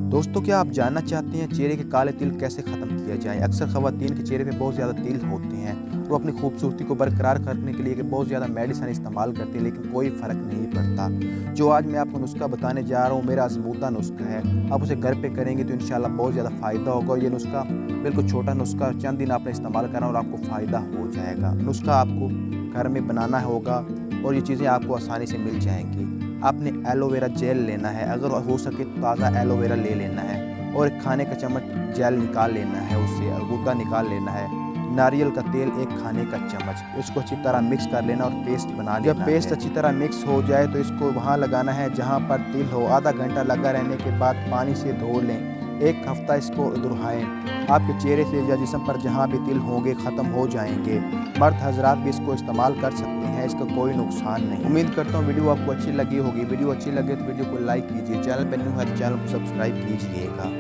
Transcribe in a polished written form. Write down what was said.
दोस्तों, क्या आप जानना चाहते हैं चेहरे के काले तिल कैसे ख़त्म किया जाए? अक्सर ख़वातीन के चेहरे पे बहुत ज़्यादा तिल होते हैं। वो अपनी खूबसूरती को बरकरार करने के लिए कि बहुत ज़्यादा मेडिसिन इस्तेमाल करते हैं, लेकिन कोई फ़र्क नहीं पड़ता। जो आज मैं आपको नुस्ख़ा बताने जा रहा हूँ, मेरा आज़मूदा नुस्ख़ा है। आप उसे घर पे करेंगे तो इंशाल्लाह बहुत ज़्यादा फ़ायदा होगा और ये नुस्ख़ा बिल्कुल छोटा नुस्ख़ा, चंद दिन आपने इस्तेमाल करना और आपको फ़ायदा हो जाएगा। नुस्ख़ा आपको घर में बनाना होगा और ये चीज़ें आपको आसानी से मिल जाएँगी। आपने एलोवेरा जेल लेना है, अगर हो सके तो ताज़ा एलोवेरा ले लेना है और एक खाने का चम्मच जेल निकाल लेना है, उससे गूदा निकाल लेना है। नारियल का तेल 1 खाने का चम्मच, इसको अच्छी तरह मिक्स कर लेना और पेस्ट बना लेना। जब पेस्ट अच्छी तरह मिक्स हो जाए तो इसको वहाँ लगाना है जहाँ पर तिल हो। आधा घंटा लगा रहने के बाद पानी से धो लें। 1 हफ्ता इसको दुहराएँ। आपके चेहरे से या जिस्म पर जहाँ भी तिल होंगे ख़त्म हो जाएंगे। मर्द हज़रात भी इसको इस्तेमाल कर सकते हैं, इसका कोई नुकसान नहीं। उम्मीद करता हूँ वीडियो आपको अच्छी लगी होगी। वीडियो अच्छी लगे तो वीडियो को लाइक कीजिए, चैनल पर न्यू है तो चैनल को सब्सक्राइब कीजिएगा।